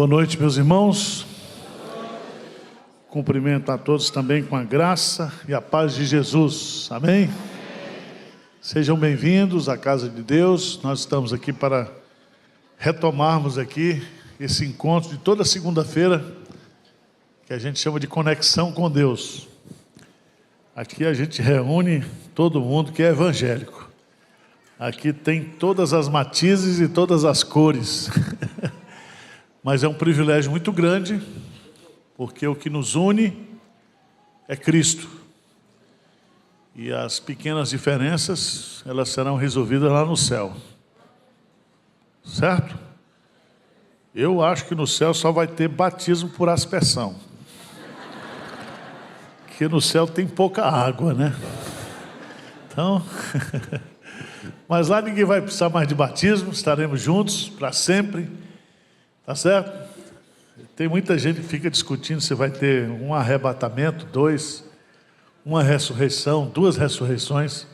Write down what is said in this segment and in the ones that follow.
Boa noite, meus irmãos. Cumprimento a todos também com a graça e a paz de Jesus. Amém? Sejam bem-vindos à casa de Deus. Nós estamos aqui para retomarmos aqui esse encontro de toda segunda-feira, que a gente chama de conexão com Deus. Aqui a gente reúne todo mundo que é evangélico. Aqui tem todas as matizes e todas as cores. Mas é um privilégio muito grande, porque o que nos une é Cristo. E as pequenas diferenças, elas serão resolvidas lá no céu. Certo? Eu acho que no céu só vai ter batismo por aspersão. Porque no céu tem pouca água, né? Então, mas lá ninguém vai precisar mais de batismo, estaremos juntos para sempre. Tá certo? Tem muita gente que fica discutindo se vai ter um arrebatamento, dois, uma ressurreição, duas ressurreições.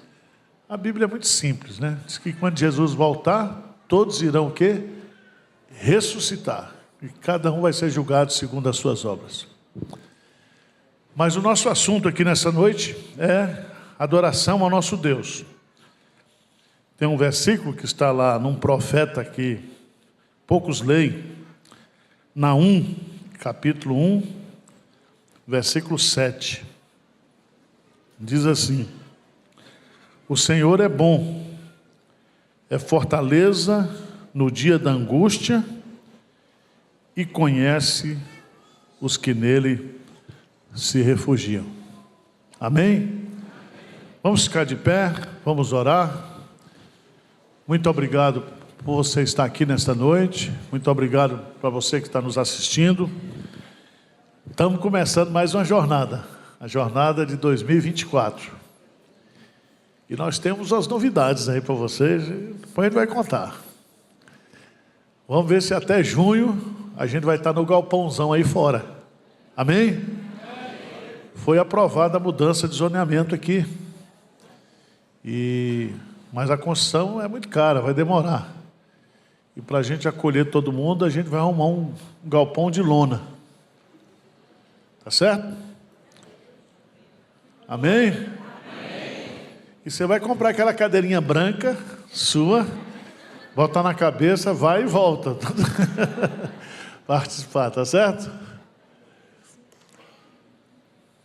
A Bíblia é muito simples, né? Diz que quando Jesus voltar, todos irão o quê? Ressuscitar. E cada um vai ser julgado segundo as suas obras. Mas o nosso assunto aqui nessa noite é adoração ao nosso Deus. Tem um versículo que está lá num profeta que poucos leem, Naum, capítulo 1, versículo 7. Diz assim: o Senhor é bom, é fortaleza no dia da angústia e conhece os que nele se refugiam. Amém? Vamos ficar de pé, vamos orar. Muito obrigado por você estar aqui nesta noite. Muito obrigado para você que está nos assistindo. Estamos começando mais uma jornada, a jornada de 2024. E nós temos as novidades aí para vocês, depois a gente vai contar. Vamos ver se até junho a gente vai estar no galpãozão aí fora. Amém? Foi aprovada a mudança de zoneamento aqui. Mas a construção é muito cara, vai demorar. E para a gente acolher todo mundo, a gente vai arrumar um galpão de lona. Tá certo? Amém? Amém? E você vai comprar aquela cadeirinha branca sua, botar na cabeça, vai e volta. Participar, tá certo?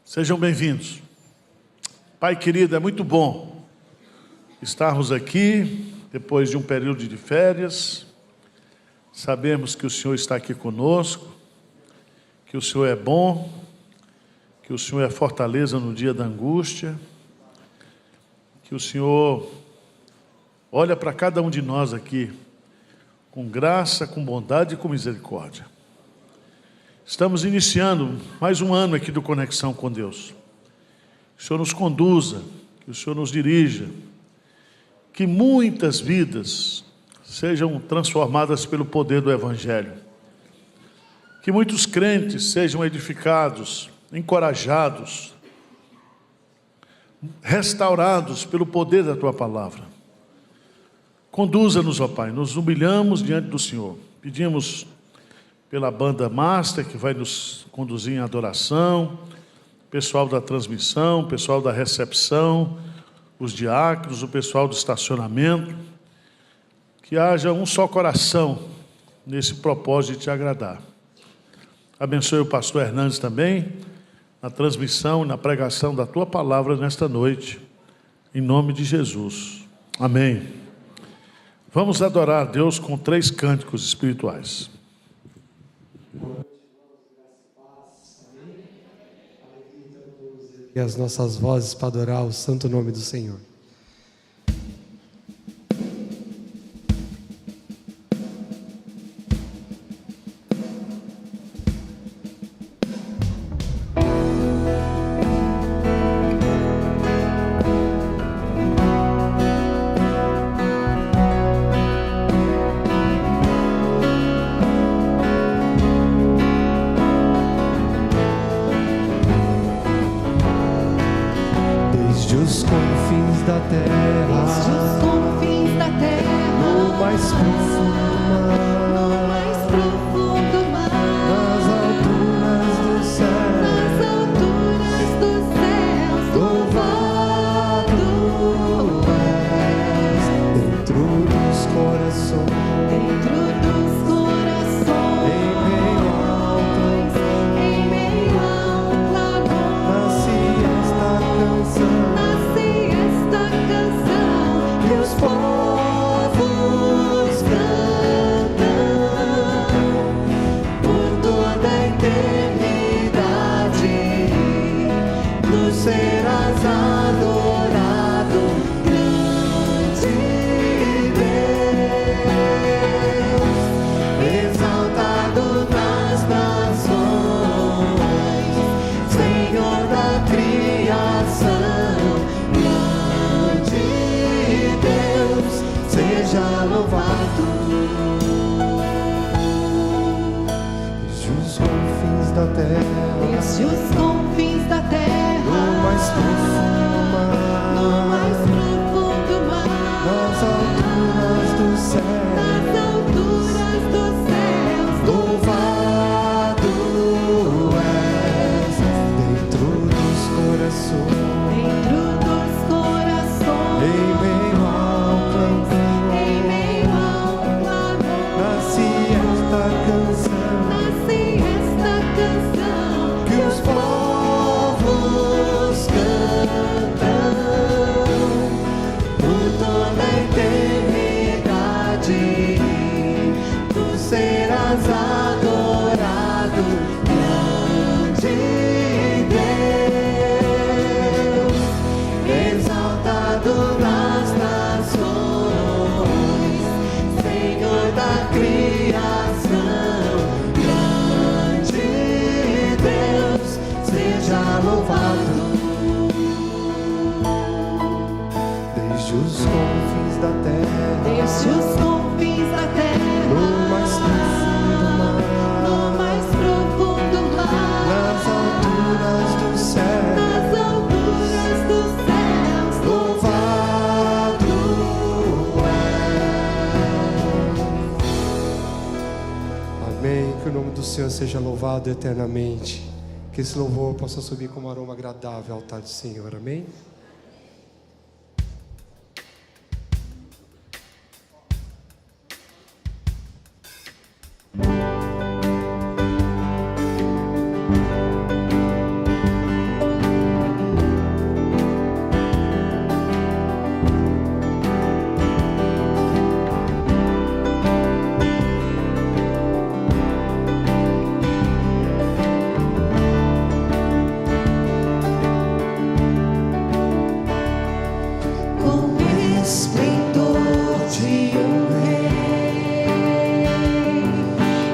Sejam bem-vindos. Pai querido, é muito bom estarmos aqui depois de um período de férias. Sabemos que o Senhor está aqui conosco, que o Senhor é bom, que o Senhor é fortaleza no dia da angústia, que o Senhor olha para cada um de nós aqui com graça, com bondade e com misericórdia. Estamos iniciando mais um ano aqui do Conexão com Deus. Que o Senhor nos conduza, que o Senhor nos dirija, que muitas vidas sejam transformadas pelo poder do Evangelho. Que muitos crentes sejam edificados, encorajados, restaurados pelo poder da Tua Palavra. Conduza-nos, ó Pai, nos humilhamos diante do Senhor. Pedimos pela banda Master, que vai nos conduzir em adoração, pessoal da transmissão, pessoal da recepção, os diáconos, o pessoal do estacionamento, que haja um só coração nesse propósito de Te agradar. Abençoe o pastor Hernandes também, na transmissão e na pregação da Tua Palavra nesta noite, em nome de Jesus. Amém. Vamos adorar a Deus com 3 cânticos espirituais. E as nossas vozes para adorar o santo nome do Senhor. Desde os confins da terra, no mais profundo mar, da terra, desde os confins da terra, no mais profundo mar, no mais profundo mar, nas alturas do céu, nas alturas dos céus, louvado és dentro dos corações, dentro dos corações, em meio ao clamor, em meio ao clamor, nasce esta canção nasce esta canção que os povos cantam por toda a eternidade. Tu serás adorado, grande Deus, exaltado nas nações, Senhor da criação. Grande Deus, seja louvado desde os confins da terra, desde os confins da terra, no mais profundo mar, no mais profundo mar, nas alturas do céu, nas alturas dos céus, louvado és. Amém. Que o nome do Senhor seja louvado eternamente. Que esse louvor possa subir como aroma agradável ao altar do Senhor. Amém. com esplendor de um rei,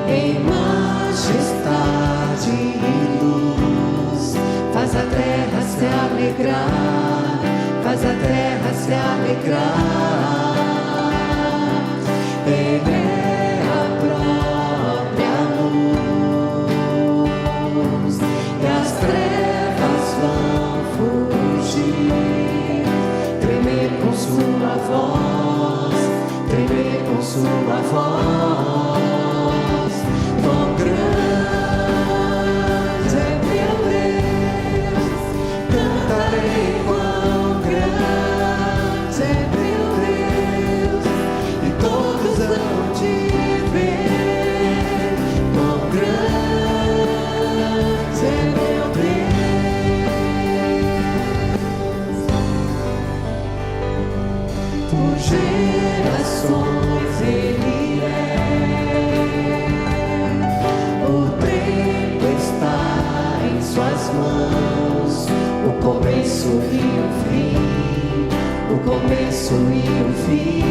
em majestade e luz, faz a terra se alegrar, faz a terra se alegrar. Ele é a própria luz, e as trevas vão fugir, tremer com sua voz, tremer com sua voz. Quão grande é meu Deus, cantarei quão grande é meu Deus, e todos hão de ver quão grande é meu Deus. Por gerações Ele é, o tempo está em suas mãos, o começo e o fim, o começo e o fim.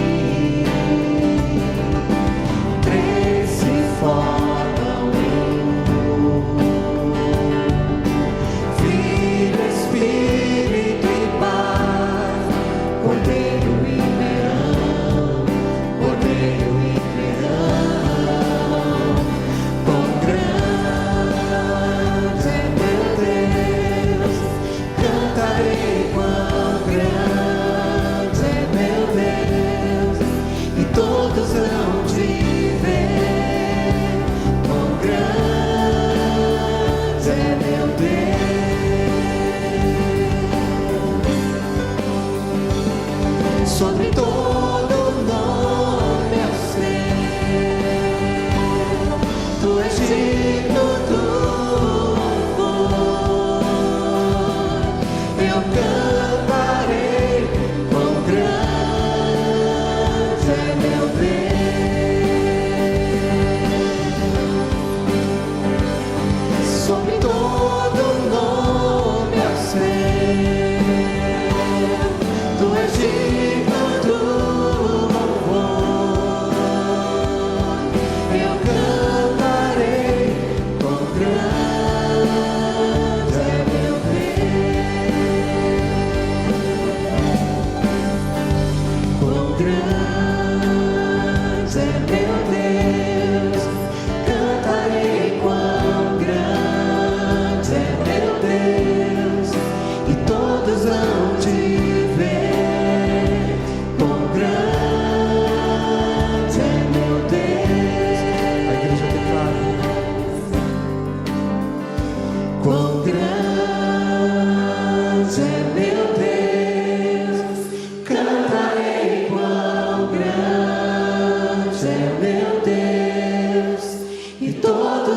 Três se formam em um, Filho, Espírito e paz, Cordeiro e leão, Cordeiro e leão. Quão grande é meu Deus, cantarei quão grande é meu Deus,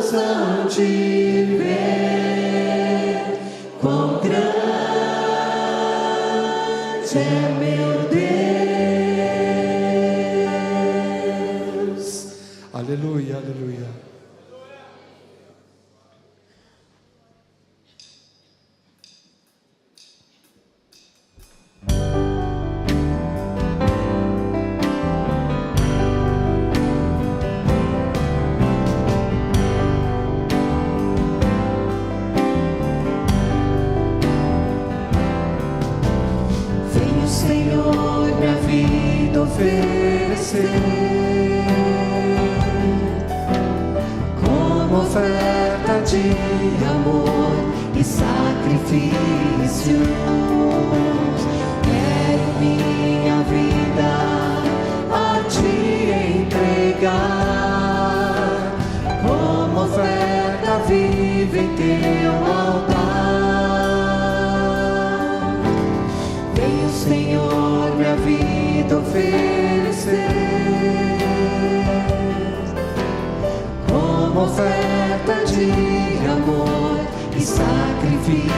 satisfação de ver quão grande é meu Deus. Aleluia, aleluia. Vem o Senhor minha vida oferecer como oferta de amor e sacrifício. Quero minha vida a te entregar como oferta viva em teu altar. Vem o Senhor minha vida oferecer como oferta de amor e sacrifício.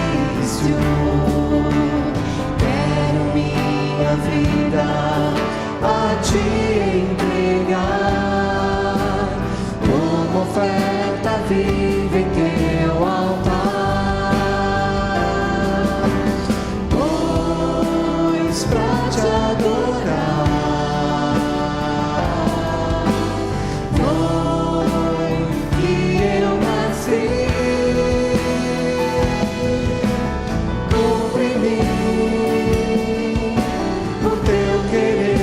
Quero minha vida a te entregar como oferta viva em teu altar. Pois pra te adorar foi que eu nasci. Cumpre em mim o teu querer,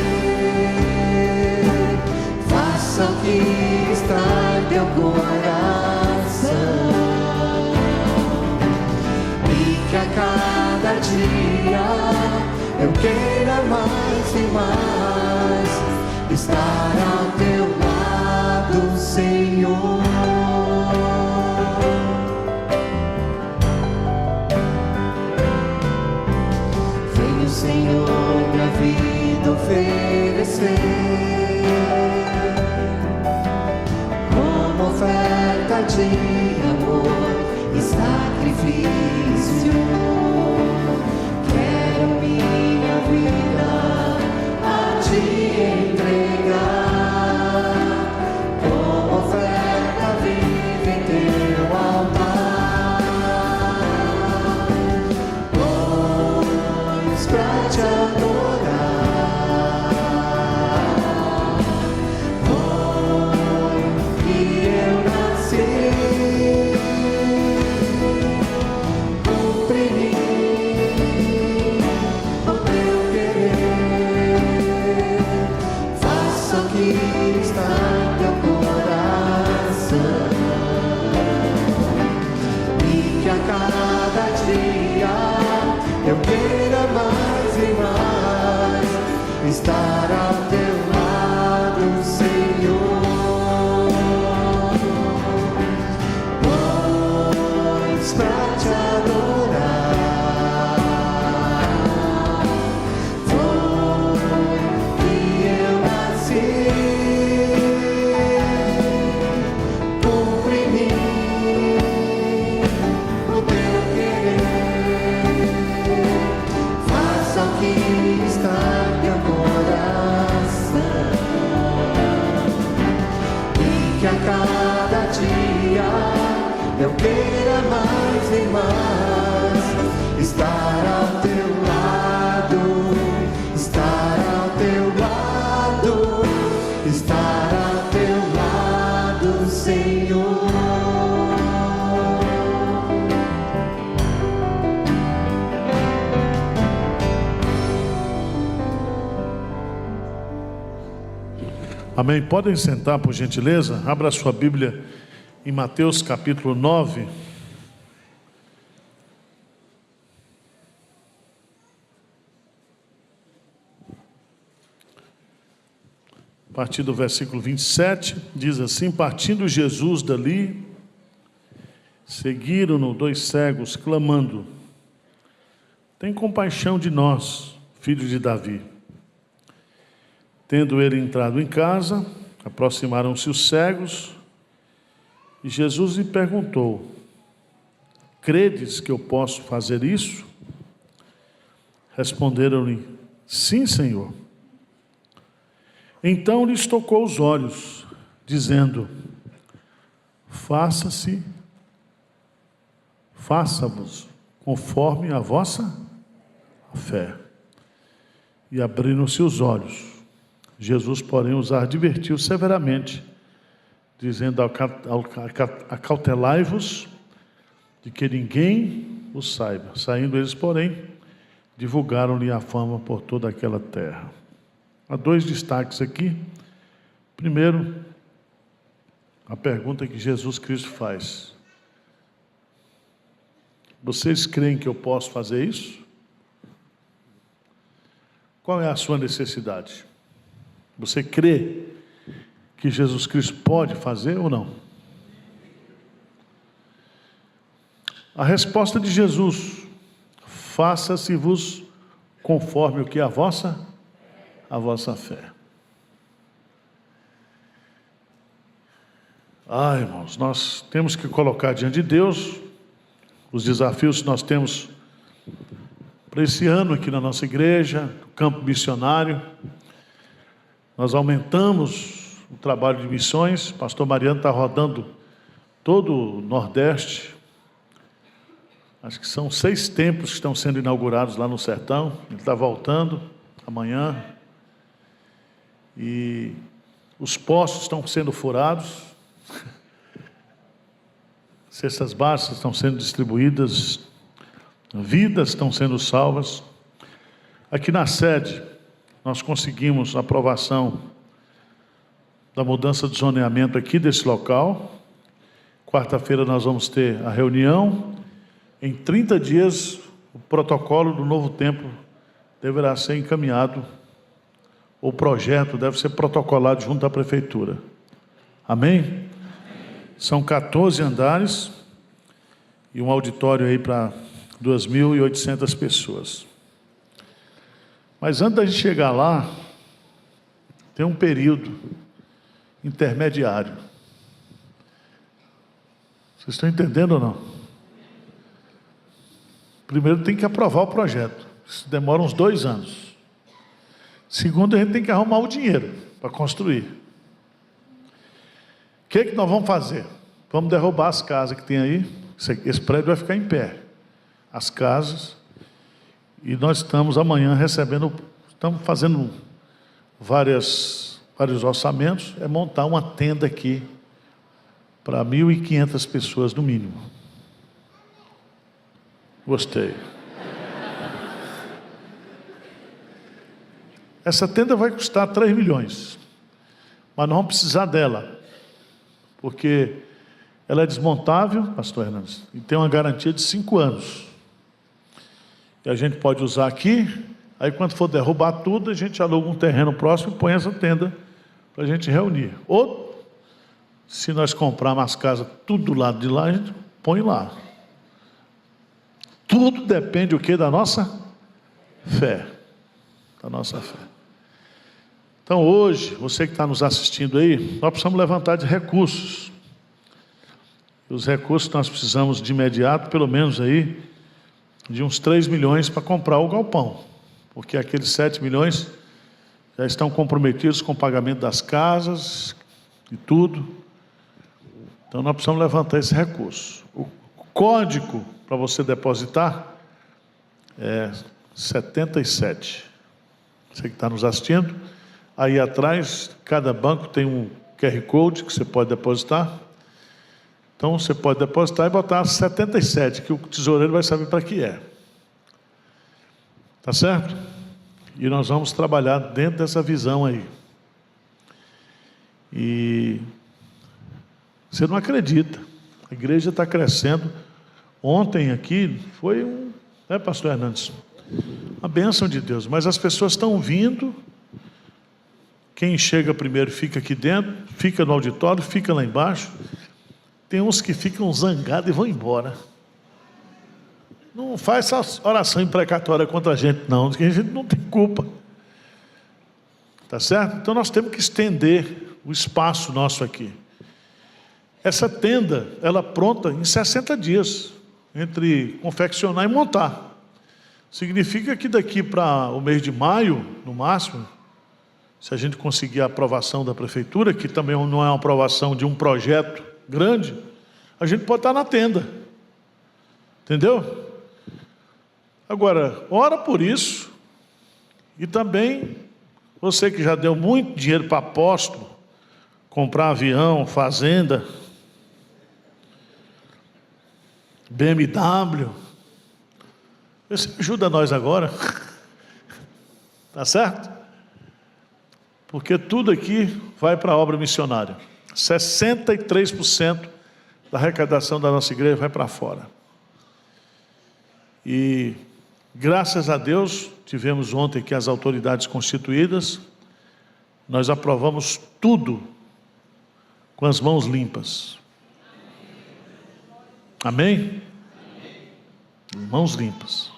faça o que está em teu coração, e que a cada dia eu queira mais e mais estar ao teu lado, Senhor. Vem o Senhor minha vida oferecer como oferta de amor e sacrifício. Quero minha vida a te entregar como oferta viva em teu altar. Pois pra te adorar foi que eu nasci. Cumpre em mim o teu querer, faça o que está em teu coração, e que a cada dia eu queira mais e mais estar ao teu lado, Senhor. Pois pra te adorar foi que eu nasci. Cumpre em mim o teu querer, faça o que está em teu coração, e que a cada dia eu queira mais e mais estar ao teu lado, estar ao teu lado, estar ao teu lado, Senhor. Amém. Podem sentar, por gentileza. Abra sua Bíblia em Mateus capítulo 9. A partir do versículo 27, diz assim: partindo Jesus dali, seguiram-no 2 cegos, clamando: tem compaixão de nós, filhos de Davi. Tendo ele entrado em casa, aproximaram-se os cegos, E Jesus lhe perguntou: credes que eu posso fazer isso? Responderam-lhe: sim, Senhor. Então lhes tocou os olhos, dizendo: faça-vos conforme a vossa fé. E abriram-se os olhos. Jesus, porém, os advertiu severamente, dizendo: acautelai-vos de que ninguém o saiba. Saindo eles, porém, divulgaram-lhe a fama por toda aquela terra. Há dois destaques aqui. Primeiro, a pergunta que Jesus Cristo faz: vocês creem que eu posso fazer isso? Qual é a sua necessidade? Você crê que Jesus Cristo pode fazer ou não? A resposta de Jesus: faça-se-vos conforme o que a vossa fé. Irmãos, nós temos que colocar diante de Deus os desafios que nós temos para esse ano aqui na nossa igreja, no campo missionário. Nós aumentamos o trabalho de missões. Pastor Mariano está rodando todo o Nordeste. Acho que são 6 templos que estão sendo inaugurados lá no sertão. Ele está voltando amanhã. E os poços estão sendo furados. Cestas básicas estão sendo distribuídas. Vidas estão sendo salvas. Aqui na sede, nós conseguimos a aprovação da mudança de zoneamento aqui desse local. Quarta-feira nós vamos ter a reunião. Em 30 dias, o protocolo do novo templo deverá ser encaminhado. O projeto deve ser protocolado junto à prefeitura. Amém? São 14 andares e um auditório aí para 2.800 pessoas. Mas antes da gente chegar lá, tem um período intermediário. Vocês estão entendendo ou não? Primeiro tem que aprovar o projeto. Isso demora uns 2 anos. Segundo, a gente tem que arrumar o dinheiro para construir. O que nós vamos fazer? Vamos derrubar as casas que tem aí. Esse prédio vai ficar em pé. As casas. E nós estamos amanhã recebendo, estamos fazendo vários orçamentos. É montar uma tenda aqui para 1.500 pessoas no mínimo. Gostei. Essa tenda vai custar 3 milhões. Mas nós vamos precisar dela. Porque ela é desmontável, pastor Hernandes, e tem uma garantia de 5 anos. E a gente pode usar aqui, aí quando for derrubar tudo, a gente aluga um terreno próximo e põe essa tenda para a gente reunir. Ou, se nós comprarmos as casas tudo do lado de lá, a gente põe lá. Tudo depende o quê? Da nossa fé. Da nossa fé. Então hoje, você que está nos assistindo aí, nós precisamos levantar de recursos. Os recursos que nós precisamos de imediato, pelo menos aí, de uns 3 milhões para comprar o galpão. Porque aqueles 7 milhões já estão comprometidos com o pagamento das casas e tudo. Então nós precisamos levantar esse recurso. O código para você depositar é 77. Você que está nos assistindo, aí atrás, cada banco tem um QR Code que você pode depositar. Então você pode depositar e botar 77, que o tesoureiro vai saber para que é. Tá certo? E nós vamos trabalhar dentro dessa visão aí. E você não acredita, a igreja está crescendo. Ontem aqui foi pastor Hernandes? Uma bênção de Deus, mas as pessoas estão vindo. Quem chega primeiro fica aqui dentro, fica no auditório, fica lá embaixo. Tem uns que ficam zangados e vão embora. Não faz essa oração imprecatória contra a gente, não, porque a gente não tem culpa. Tá certo? Então nós temos que estender o espaço nosso aqui. Essa tenda, ela pronta em 60 dias, entre confeccionar e montar. Significa que daqui para o mês de maio, no máximo, se a gente conseguir a aprovação da prefeitura, que também não é uma aprovação de um projeto grande, a gente pode estar na tenda. Entendeu? Agora, ora por isso, e também você que já deu muito dinheiro para apóstolo, comprar avião, fazenda, BMW, você ajuda nós agora, tá certo? Porque tudo aqui vai para a obra missionária. 63% da arrecadação da nossa igreja vai para fora. E graças a Deus, tivemos ontem aqui as autoridades constituídas, nós aprovamos tudo com as mãos limpas. Amém? Mãos limpas.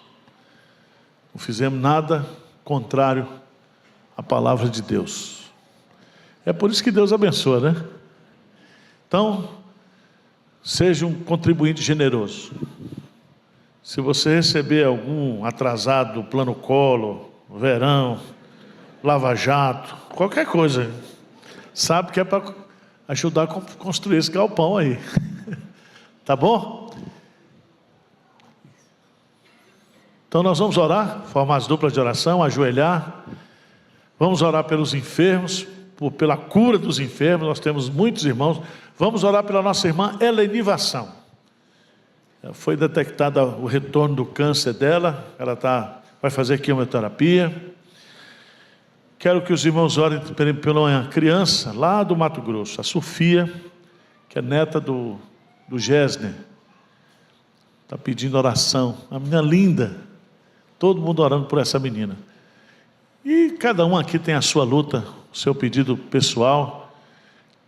Não fizemos nada contrário à palavra de Deus. É por isso que Deus abençoa, né? Então, seja um contribuinte generoso. Se você receber algum atrasado do Plano Collor, Verão, Lava Jato, qualquer coisa, sabe que é para ajudar a construir esse galpão aí. Tá bom? Então nós vamos orar, formar as duplas de oração, ajoelhar. Vamos orar pelos enfermos, pela cura dos enfermos. Nós temos muitos irmãos. Vamos orar pela nossa irmã Helenivação. Foi detectado o retorno do câncer dela. Ela vai fazer quimioterapia. Quero que os irmãos orem pela criança lá do Mato Grosso, a Sofia, que é neta do Gessner. Está pedindo oração. Uma menina linda. Todo mundo orando por essa menina. E cada um aqui tem a sua luta, o seu pedido pessoal.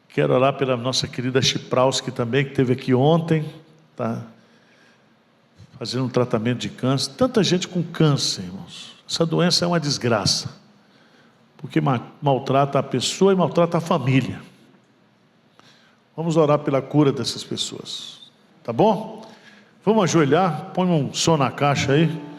Quero orar pela nossa querida Chiprauski também, que esteve aqui ontem. Está fazendo um tratamento de câncer. Tanta gente com câncer, irmãos. Essa doença é uma desgraça. Porque maltrata a pessoa e maltrata a família. Vamos orar pela cura dessas pessoas. Tá bom? Vamos ajoelhar. Põe um som na caixa aí.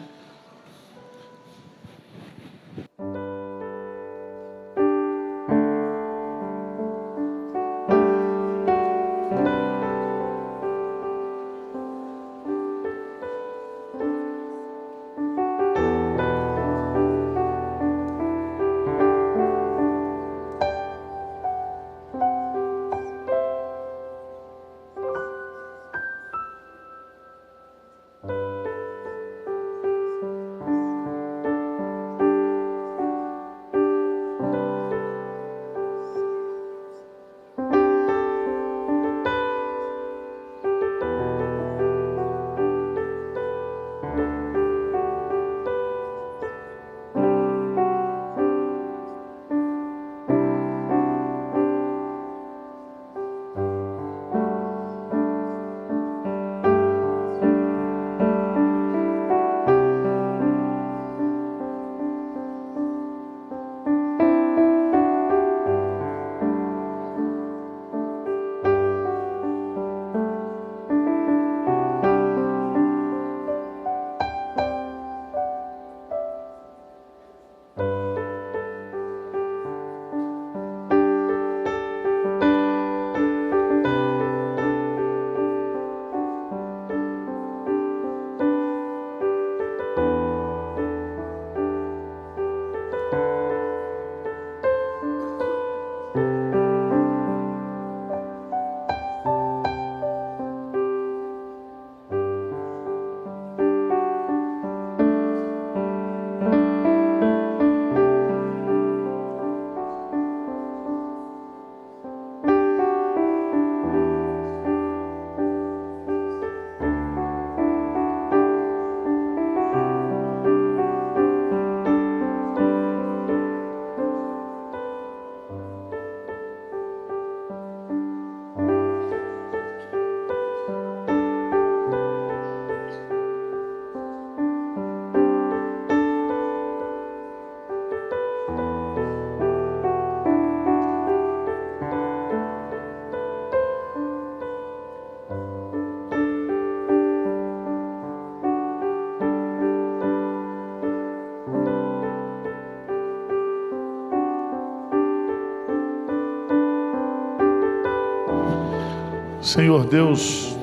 Senhor Deus,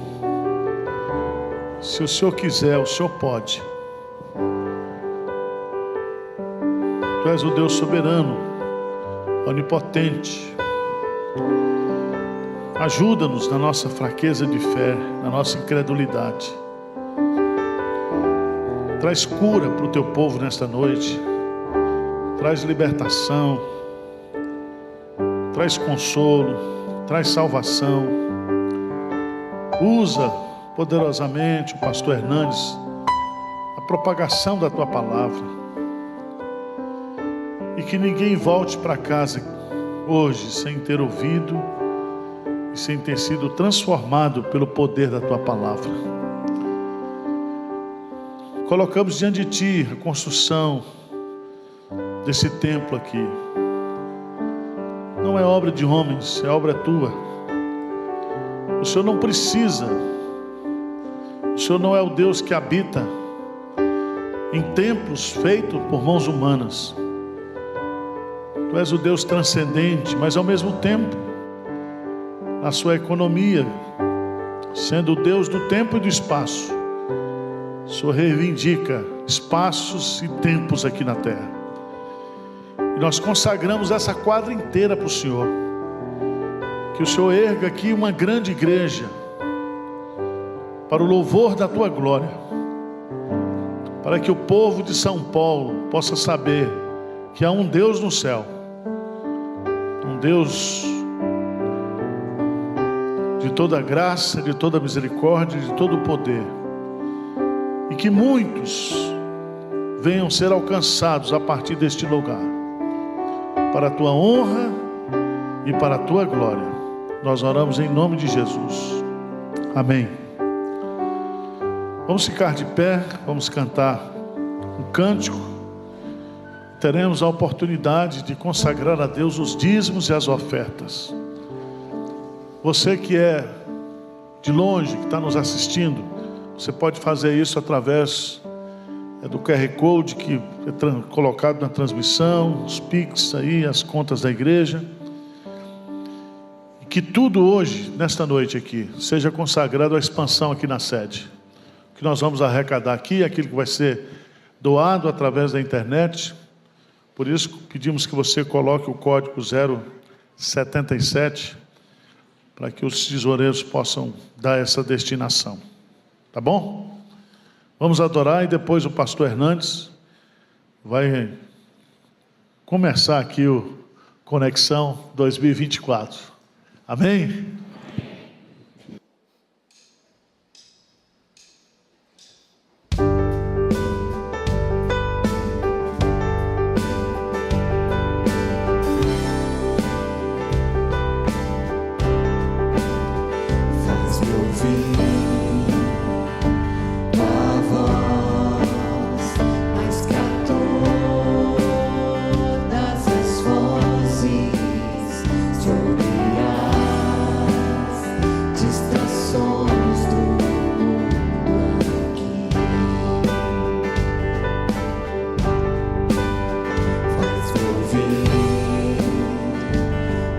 se o Senhor quiser, o Senhor pode. Tu és o Deus soberano, onipotente. Ajuda-nos na nossa fraqueza de fé, na nossa incredulidade. Traz cura para o teu povo nesta noite. Traz libertação. Traz consolo. Traz salvação. Usa poderosamente o pastor Hernandes, a propagação da tua palavra. E que ninguém volte para casa hoje sem ter ouvido e sem ter sido transformado pelo poder da tua palavra. Colocamos diante de ti a construção desse templo aqui. Não é obra de homens, é obra tua. O Senhor não precisa, o Senhor não é o Deus que habita em templos feitos por mãos humanas. Tu és o Deus transcendente, mas ao mesmo tempo, na sua economia, sendo o Deus do tempo e do espaço, o Senhor reivindica espaços e tempos aqui na terra. E nós consagramos essa quadra inteira para o Senhor. Que o Senhor erga aqui uma grande igreja, para o louvor da tua glória, para que o povo de São Paulo possa saber que há um Deus no céu, um Deus de toda graça, de toda misericórdia, de todo poder, e que muitos venham ser alcançados a partir deste lugar, para a tua honra e para a tua glória. Nós oramos em nome de Jesus. Amém. Vamos ficar de pé, vamos cantar um cântico. Teremos a oportunidade de consagrar a Deus os dízimos e as ofertas. Você que é de longe, que está nos assistindo, você pode fazer isso através do QR Code que é colocado na transmissão, os Pix aí, as contas da igreja. E que tudo hoje, nesta noite aqui, seja consagrado à expansão aqui na sede. O que nós vamos arrecadar aqui, aquilo que vai ser doado através da internet. Por isso pedimos que você coloque o código 077 para que os tesoureiros possam dar essa destinação. Tá bom? Vamos adorar e depois o pastor Hernandes vai começar aqui o Conexão 2024. Amém?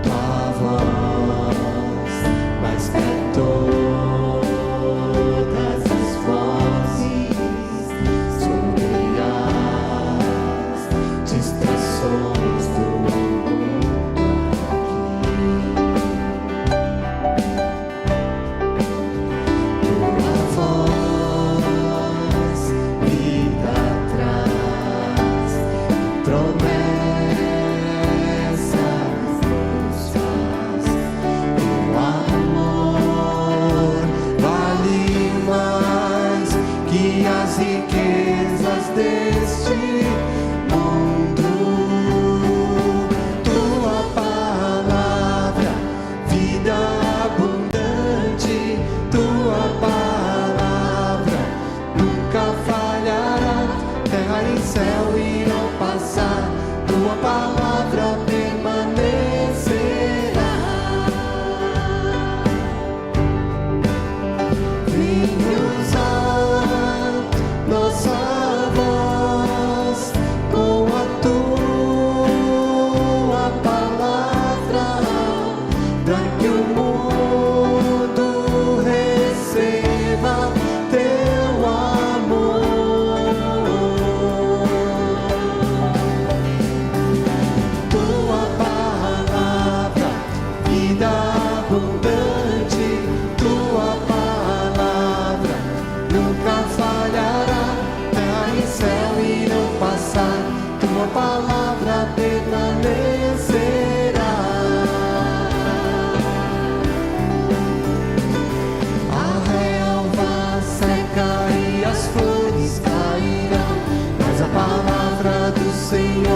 Tua voz mais perto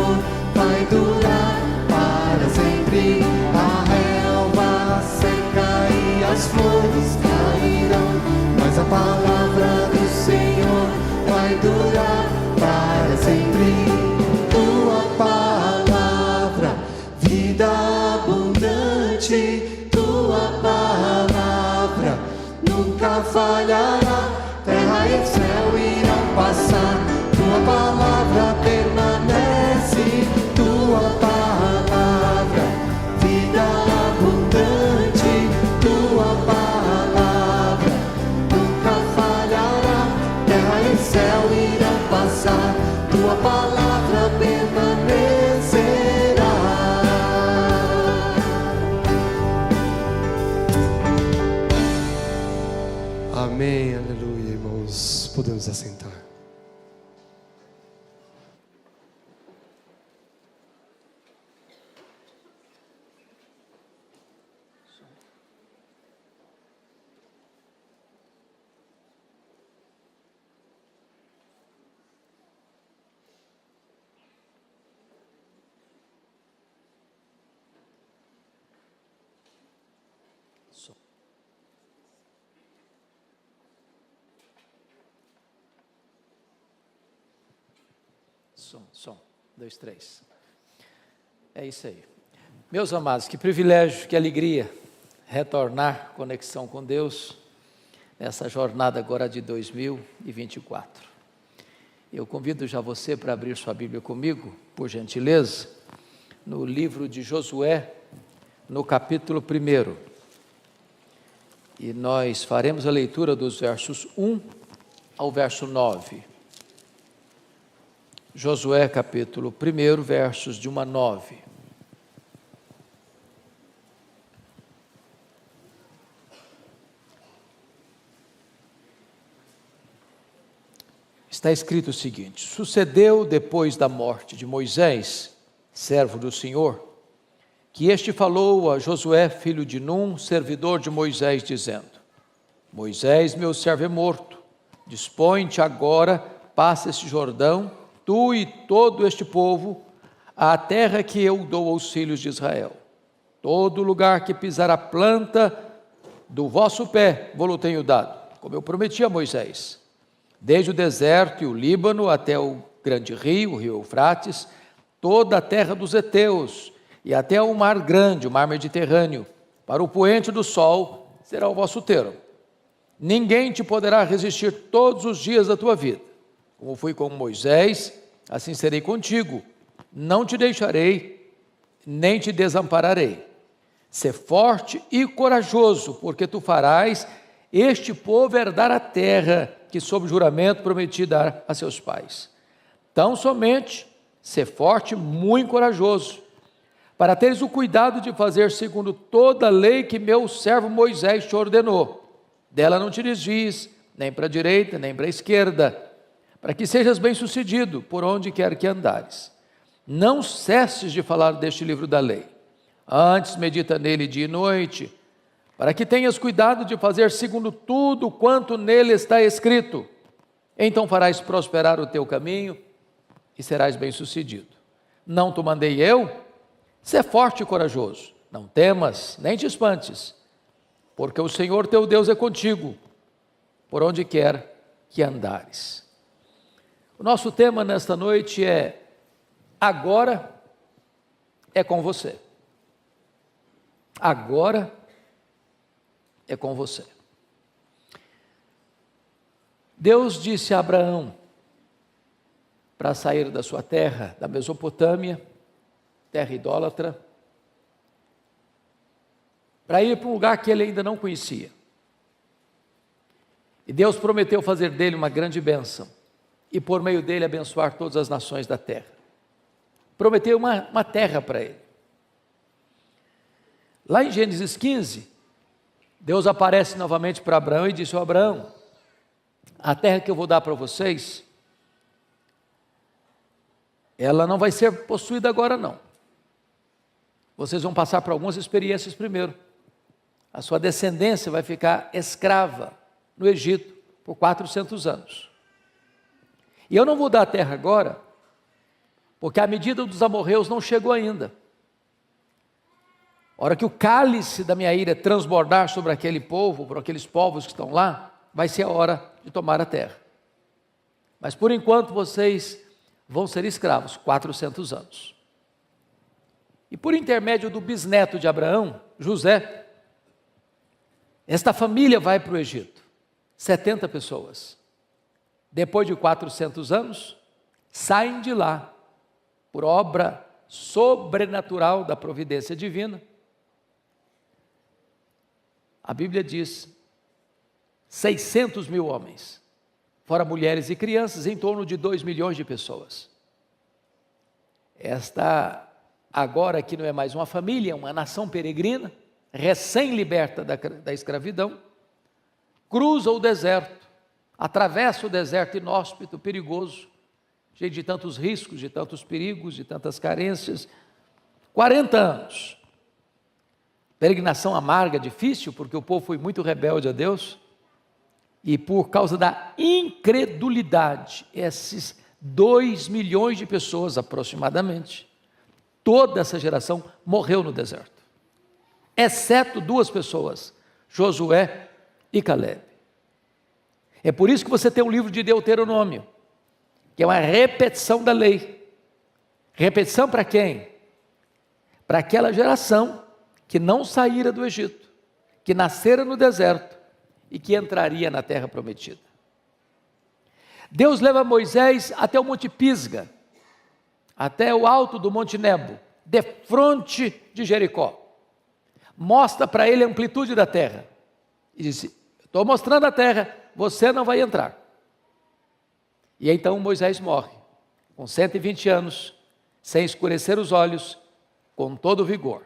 Senhor vai durar para sempre. A relva seca e as flores cairão, mas a palavra do Senhor vai durar para sempre. Tua palavra, vida abundante, tua palavra nunca falhará. Terra e céu irão passar, tua palavra permanece. Tua palavra, vida abundante, tua palavra nunca falhará. Terra e céu irão passar, tua palavra permanecerá. Amém, aleluia, irmãos. Podemos assentar. Som, 2, 3. É isso aí. Meus amados, que privilégio, que alegria retornar conexão com Deus nessa jornada agora de 2024. Eu convido já você para abrir sua Bíblia comigo, por gentileza, no livro de Josué, no capítulo 1. E nós faremos a leitura dos versos 1 ao verso 9. Josué capítulo 1, versos de 1 a 9. Está escrito o seguinte: sucedeu depois da morte de Moisés, servo do Senhor, que este falou a Josué, filho de Num, servidor de Moisés, dizendo: Moisés, meu servo, é morto, dispõe-te agora, passa este Jordão, tu e todo este povo, à terra que eu dou aos filhos de Israel. Todo lugar que pisar a planta do vosso pé, vou-lo tenho dado, como eu prometi a Moisés. Desde o deserto e o Líbano até o grande rio, o rio Eufrates, toda a terra dos heteus, e até o mar grande, o mar Mediterrâneo, para o poente do sol, será o vosso termo. Ninguém te poderá resistir todos os dias da tua vida. Como fui com Moisés, assim serei contigo. Não te deixarei, nem te desampararei. Sê forte e corajoso, porque tu farás este povo herdar a terra que sob juramento prometi dar a seus pais. Tão somente, sê forte e muito corajoso, para teres o cuidado de fazer segundo toda a lei que meu servo Moisés te ordenou. Dela não te desvies, nem para a direita, nem para a esquerda, para que sejas bem-sucedido por onde quer que andares. Não cesses de falar deste livro da lei. Antes medita nele dia e noite, para que tenhas cuidado de fazer segundo tudo quanto nele está escrito. Então farás prosperar o teu caminho e serás bem-sucedido. Não te mandei eu? Sê forte e corajoso. Não temas, nem te espantes, porque o Senhor teu Deus é contigo, por onde quer que andares. O nosso tema nesta noite é: agora é com você. Agora é com você. Deus disse a Abraão para sair da sua terra, da Mesopotâmia, terra idólatra, para ir para um lugar que ele ainda não conhecia. E Deus prometeu fazer dele uma grande bênção, e por meio dele abençoar todas as nações da terra. Prometeu uma terra para ele. Lá em Gênesis 15, Deus aparece novamente para Abraão e disse: ó Abraão, a terra que eu vou dar para vocês, ela não vai ser possuída agora não. Vocês vão passar por algumas experiências primeiro. A sua descendência vai ficar escrava no Egito por 400 anos. E eu não vou dar a terra agora, porque a medida dos amorreus não chegou ainda. A hora que o cálice da minha ira transbordar sobre aquele povo, por aqueles povos que estão lá, vai ser a hora de tomar a terra. Mas por enquanto vocês vão ser escravos, 400 anos. E por intermédio do bisneto de Abraão, José, esta família vai para o Egito, 70 pessoas. Depois de 400 anos, saem de lá, por obra sobrenatural da providência divina. A Bíblia diz, 600 mil homens, fora mulheres e crianças, em torno de 2 milhões de pessoas. Esta agora aqui não é mais uma família, é uma nação peregrina, recém-liberta da escravidão, cruza o deserto, atravessa o deserto inóspito, perigoso, cheio de tantos riscos, de tantos perigos, de tantas carências, 40 anos, peregrinação amarga, difícil, porque o povo foi muito rebelde a Deus, e por causa da incredulidade, esses 2 milhões de pessoas aproximadamente, toda essa geração morreu no deserto, exceto 2 pessoas, Josué e Caleb. É por isso que você tem um livro de Deuteronômio, que é uma repetição da lei. Repetição para quem? Para aquela geração que não saíra do Egito, que nascera no deserto e que entraria na terra prometida. Deus leva Moisés até o Monte Pisga, até o alto do Monte Nebo, defronte de Jericó. Mostra para ele a amplitude da terra. E disse, estou mostrando a terra, você não vai entrar. E então Moisés morre, com 120 anos, sem escurecer os olhos, com todo vigor.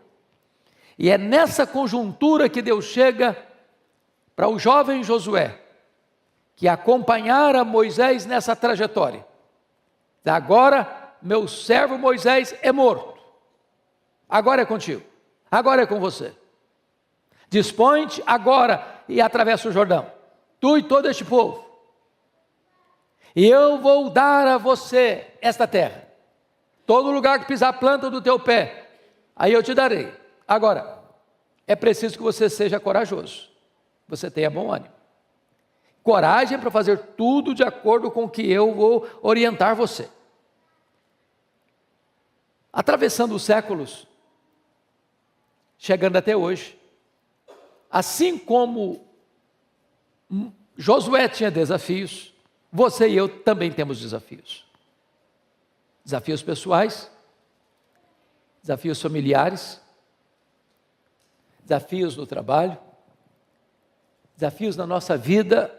E é nessa conjuntura que Deus chega para o jovem Josué, que acompanhara Moisés nessa trajetória. Agora, meu servo Moisés é morto. Agora é contigo. Agora é com você. Dispõe-te agora e atravessa o Jordão. Tu e todo este povo. E eu vou dar a você esta terra. Todo lugar que pisar a planta do teu pé, aí eu te darei. Agora, é preciso que você seja corajoso. Você tenha bom ânimo. Coragem para fazer tudo de acordo com o que eu vou orientar você. Atravessando os séculos, chegando até hoje, assim como Josué tinha desafios, você e eu também temos desafios. Desafios pessoais, desafios familiares, desafios no trabalho, desafios na nossa vida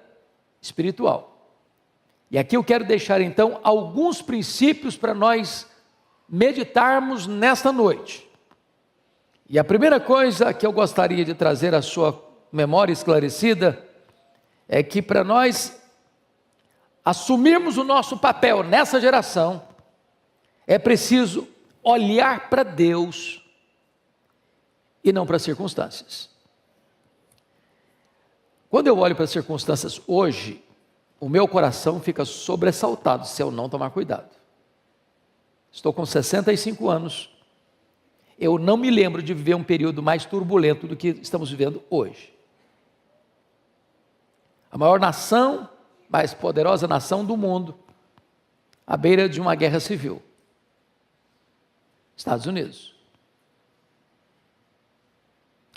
espiritual. E aqui eu quero deixar então alguns princípios para nós meditarmos nesta noite. E a primeira coisa que eu gostaria de trazer à sua memória esclarecida é que para nós assumirmos o nosso papel nessa geração, é preciso olhar para Deus e não para as circunstâncias. Quando eu olho para as circunstâncias hoje, o meu coração fica sobressaltado se eu não tomar cuidado. Estou com 65 anos, eu não me lembro de viver um período mais turbulento do que estamos vivendo hoje. A maior nação, mais poderosa nação do mundo, à beira de uma guerra civil. Estados Unidos.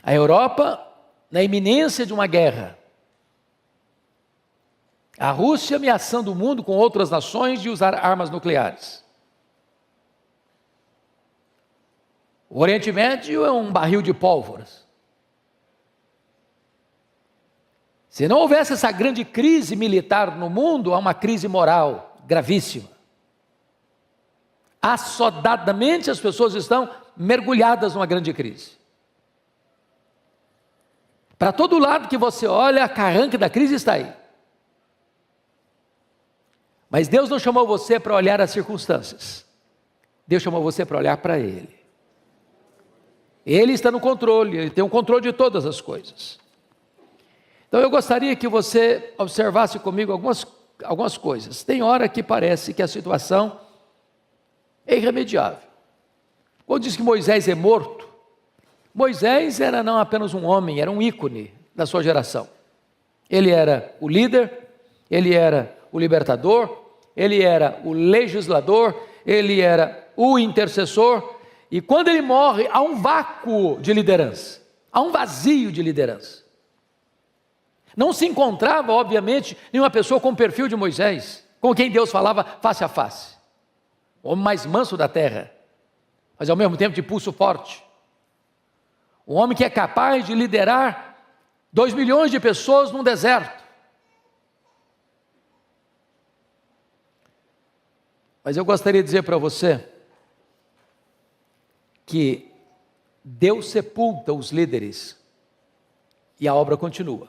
A Europa, na iminência de uma guerra. A Rússia ameaçando o mundo com outras nações de usar armas nucleares. O Oriente Médio é um barril de pólvoras. Se não houvesse essa grande crise militar no mundo, há uma crise moral gravíssima. Assodadamente as pessoas estão mergulhadas numa grande crise. Para todo lado que você olha, a carranca da crise está aí. Mas Deus não chamou você para olhar as circunstâncias. Deus chamou você para olhar para Ele. Ele está no controle, Ele tem o controle de todas as coisas. Então eu gostaria que você observasse comigo algumas coisas. Tem hora que parece que a situação é irremediável. Quando diz que Moisés é morto, Moisés era não apenas um homem, era um ícone da sua geração. Ele era o líder, ele era o libertador, ele era o legislador, ele era o intercessor, e quando ele morre, há um vácuo de liderança, há um vazio de liderança. Não se encontrava, obviamente, nenhuma pessoa com o perfil de Moisés, com quem Deus falava face a face. O homem mais manso da terra, mas ao mesmo tempo de pulso forte. Um homem que é capaz de liderar 2 milhões de pessoas num deserto. Mas eu gostaria de dizer para você que Deus sepulta os líderes e a obra continua.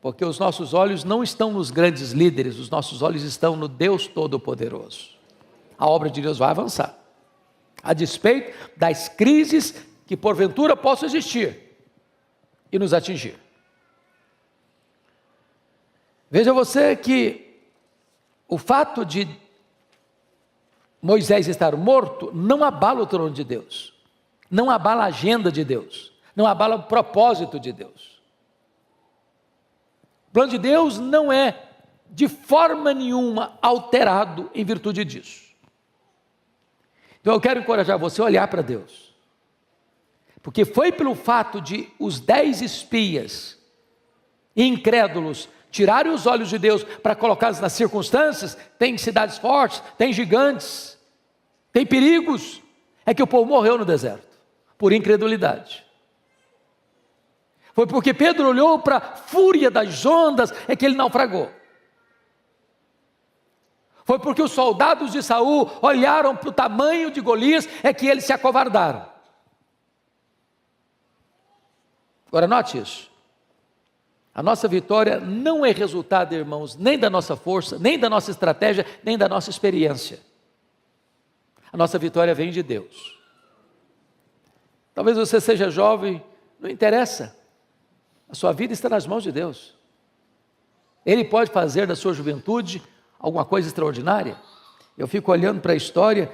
Porque os nossos olhos não estão nos grandes líderes, os nossos olhos estão no Deus Todo-Poderoso. A obra de Deus vai avançar, a despeito das crises que porventura possam existir e nos atingir. Veja você que o fato de Moisés estar morto não abala o trono de Deus, não abala a agenda de Deus, não abala o propósito de Deus. O plano de Deus não é de forma nenhuma alterado em virtude disso. Então eu quero encorajar você a olhar para Deus, porque foi pelo fato de os 10 espias incrédulos tirarem os olhos de Deus para colocá-los nas circunstâncias, tem cidades fortes, tem gigantes, tem perigos, é que o povo morreu no deserto, por incredulidade. Foi porque Pedro olhou para a fúria das ondas, é que ele naufragou. Foi porque os soldados de Saul olharam para o tamanho de Golias, é que eles se acovardaram. Agora note isso. A nossa vitória não é resultado, irmãos, nem da nossa força, nem da nossa estratégia, nem da nossa experiência. A nossa vitória vem de Deus. Talvez você seja jovem, não interessa. A sua vida está nas mãos de Deus. Ele pode fazer da sua juventude alguma coisa extraordinária. Eu fico olhando para a história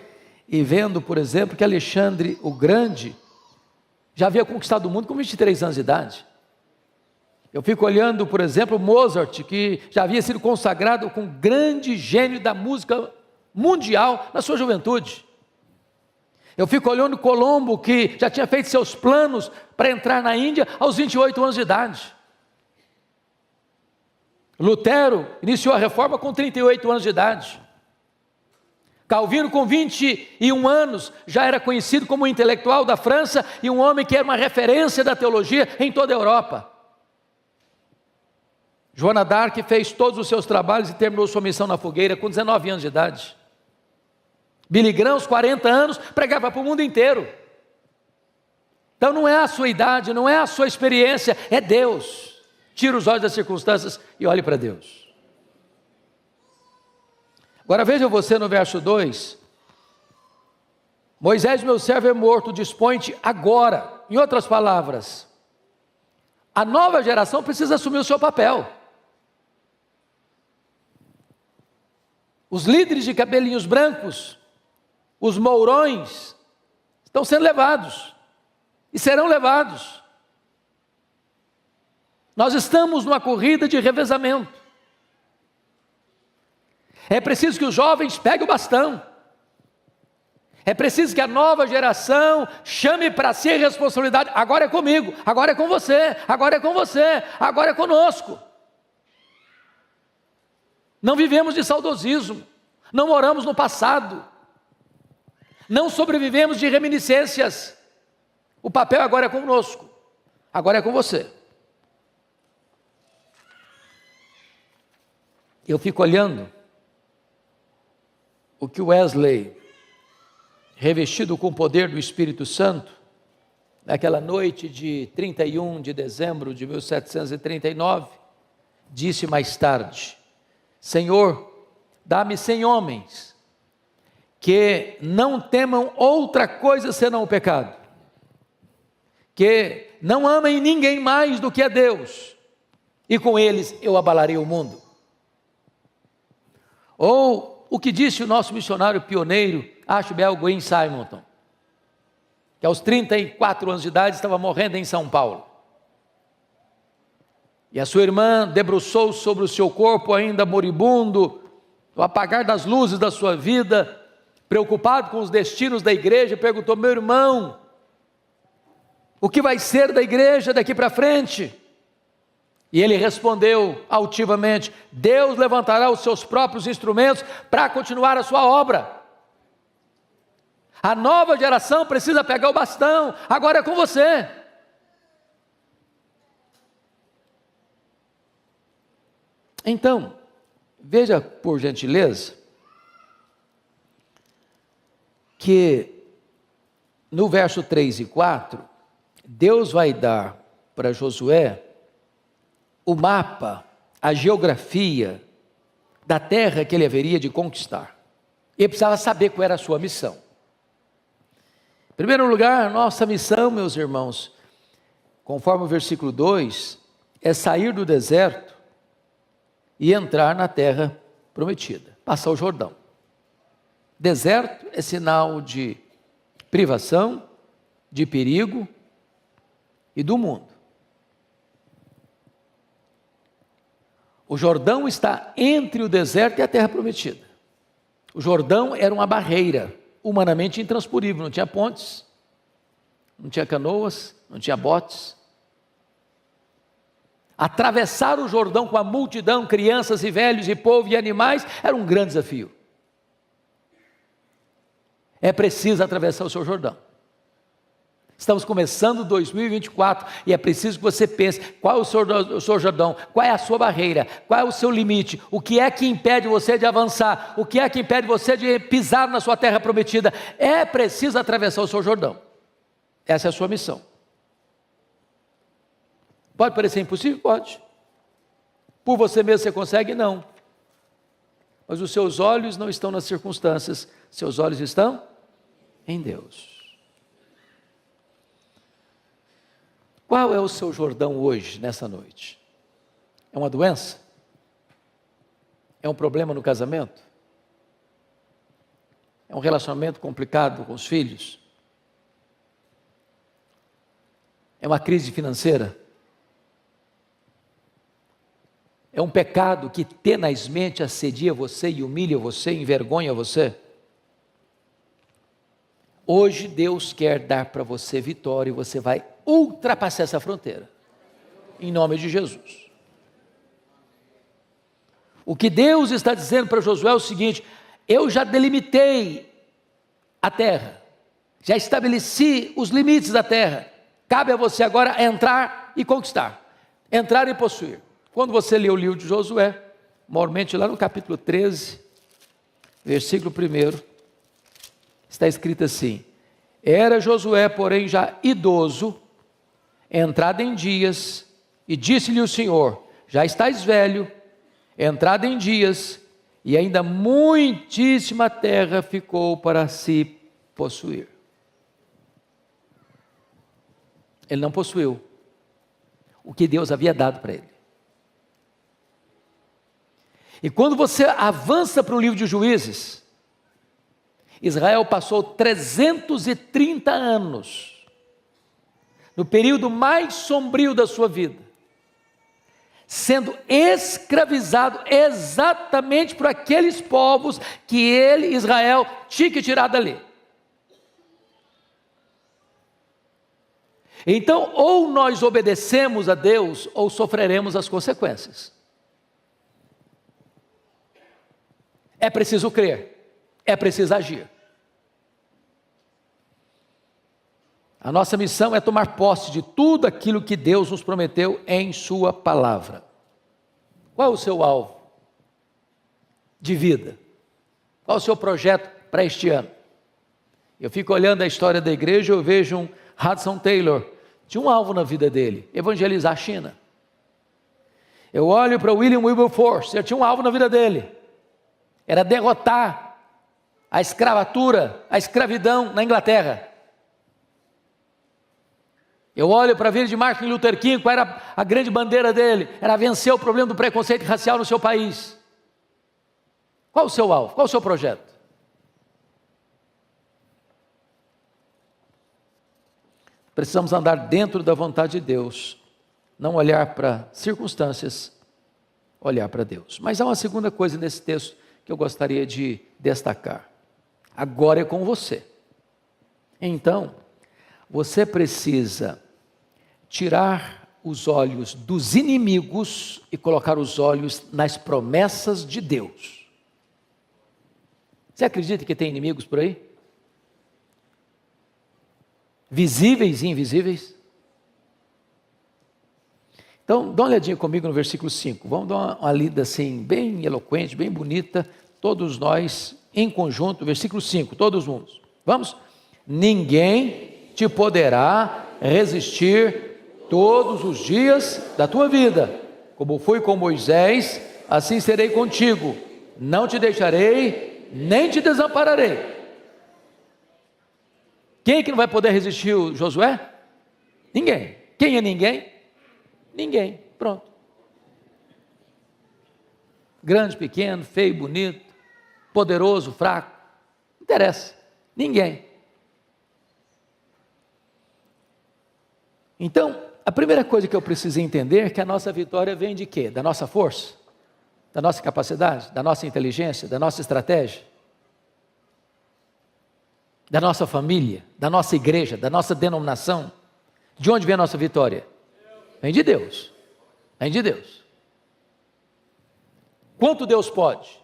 e vendo, por exemplo, que Alexandre o Grande já havia conquistado o mundo com 23 anos de idade. Eu fico olhando, por exemplo, Mozart, que já havia sido consagrado como grande gênio da música mundial na sua juventude. Eu fico olhando Colombo, que já tinha feito seus planos para entrar na Índia aos 28 anos de idade. Lutero iniciou a reforma com 38 anos de idade. Calvino, com 21 anos, já era conhecido como um intelectual da França e um homem que era uma referência da teologia em toda a Europa. Joana d'Arc fez todos os seus trabalhos e terminou sua missão na fogueira com 19 anos de idade. Billy Graham, aos 40 anos, pregava para o mundo inteiro. Então não é a sua idade, não é a sua experiência, é Deus. Tira os olhos das circunstâncias e olhe para Deus. Agora veja você no verso 2. Moisés, meu servo, é morto, dispõe-te agora. Em outras palavras, a nova geração precisa assumir o seu papel. Os líderes de cabelinhos brancos, os mourões, estão sendo levados e serão levados. Nós estamos numa corrida de revezamento. É preciso que os jovens peguem o bastão. É preciso que a nova geração chame para si a responsabilidade. Agora é comigo, agora é com você, agora é com você, agora é conosco. Não vivemos de saudosismo, não moramos no passado, não sobrevivemos de reminiscências. O papel agora é conosco, agora é com você. Eu fico olhando o que Wesley, revestido com o poder do Espírito Santo, naquela noite de 31 de dezembro de 1739, disse mais tarde: Senhor, dá-me 100 homens que não temam outra coisa senão o pecado, que não amem ninguém mais do que a Deus, e com eles eu abalarei o mundo. Ou o que disse o nosso missionário pioneiro, Ashbel Green Simonton, que aos 34 anos de idade estava morrendo em São Paulo. E a sua irmã debruçou sobre o seu corpo ainda moribundo, no apagar das luzes da sua vida, preocupado com os destinos da igreja, perguntou: meu irmão, o que vai ser da igreja daqui para frente? E ele respondeu altivamente: Deus levantará os seus próprios instrumentos para continuar a sua obra. A nova geração precisa pegar o bastão, agora é com você. Então, veja por gentileza, que no verso 3 e 4, Deus vai dar para Josué o mapa, a geografia da terra que ele haveria de conquistar. Ele precisava saber qual era a sua missão. Em primeiro lugar, nossa missão, meus irmãos, conforme o versículo 2, é sair do deserto e entrar na terra prometida, passar o Jordão. Deserto é sinal de privação, de perigo e do mundo. O Jordão está entre o deserto e a terra prometida. O Jordão era uma barreira humanamente intransponível, não tinha pontes, não tinha canoas, não tinha botes. Atravessar o Jordão com a multidão, crianças e velhos e povo e animais, era um grande desafio. É preciso atravessar o seu Jordão. Estamos começando 2024 e é preciso que você pense: qual é o seu Jordão, qual é a sua barreira, qual é o seu limite, o que é que impede você de avançar, o que é que impede você de pisar na sua terra prometida. É preciso atravessar o seu Jordão. Essa é a sua missão. Pode parecer impossível? Pode. Por você mesmo você consegue? Não. Mas os seus olhos não estão nas circunstâncias, seus olhos estão em Deus. Qual é o seu Jordão hoje, nessa noite? É uma doença? É um problema no casamento? É um relacionamento complicado com os filhos? É uma crise financeira? É um pecado que tenazmente assedia você e humilha você, envergonha você? Hoje Deus quer dar para você vitória e você vai ultrapassar essa fronteira, em nome de Jesus. O que Deus está dizendo para Josué é o seguinte: eu já delimitei a terra, já estabeleci os limites da terra, cabe a você agora entrar e conquistar, entrar e possuir. Quando você lê o livro de Josué, maiormente lá no capítulo 13, versículo 1, está escrito assim: era Josué, porém, já idoso, entrado em dias, e disse-lhe o Senhor: já estás velho, entrado em dias, e ainda muitíssima terra ficou para se possuir. Ele não possuiu o que Deus havia dado para ele. E quando você avança para o livro de Juízes, Israel passou 330 anos, no período mais sombrio da sua vida, sendo escravizado exatamente por aqueles povos que ele, Israel, tinha que tirar dali. Então, ou nós obedecemos a Deus, ou sofreremos as consequências. É preciso crer, é preciso agir. A nossa missão é tomar posse de tudo aquilo que Deus nos prometeu em sua palavra. Qual é o seu alvo de vida? Qual é o seu projeto para este ano? Eu fico olhando a história da igreja, eu vejo um Hudson Taylor, tinha um alvo na vida dele: evangelizar a China. Eu olho para William Wilberforce, ele tinha um alvo na vida dele, era derrotar a escravatura, a escravidão na Inglaterra. Eu olho para a vida de Martin Luther King, qual era a grande bandeira dele? Era vencer o problema do preconceito racial no seu país. Qual o seu alvo? Qual o seu projeto? Precisamos andar dentro da vontade de Deus, não olhar para circunstâncias, olhar para Deus. Mas há uma segunda coisa nesse texto que eu gostaria de destacar. Agora é com você. Então, você precisa tirar os olhos dos inimigos e colocar os olhos nas promessas de Deus. Você acredita que tem inimigos por aí? Visíveis e invisíveis? Então, dá uma olhadinha comigo no versículo 5. Vamos dar uma lida assim, bem eloquente, bem bonita, todos nós em conjunto, versículo 5, todos juntos. Vamos? Ninguém te poderá resistir todos os dias da tua vida. Como fui com Moisés, assim serei contigo. Não te deixarei, nem te desampararei. Quem é que não vai poder resistir o Josué? Ninguém. Quem é ninguém? Ninguém. Pronto. Grande, pequeno, feio, bonito, poderoso, fraco. Não interessa. Ninguém. Então, a primeira coisa que eu preciso entender é que a nossa vitória vem de quê? Da nossa força? Da nossa capacidade? Da nossa inteligência? Da nossa estratégia? Da nossa família, da nossa igreja, da nossa denominação? De onde vem a nossa vitória? Vem de Deus. Vem de Deus. Quanto Deus pode?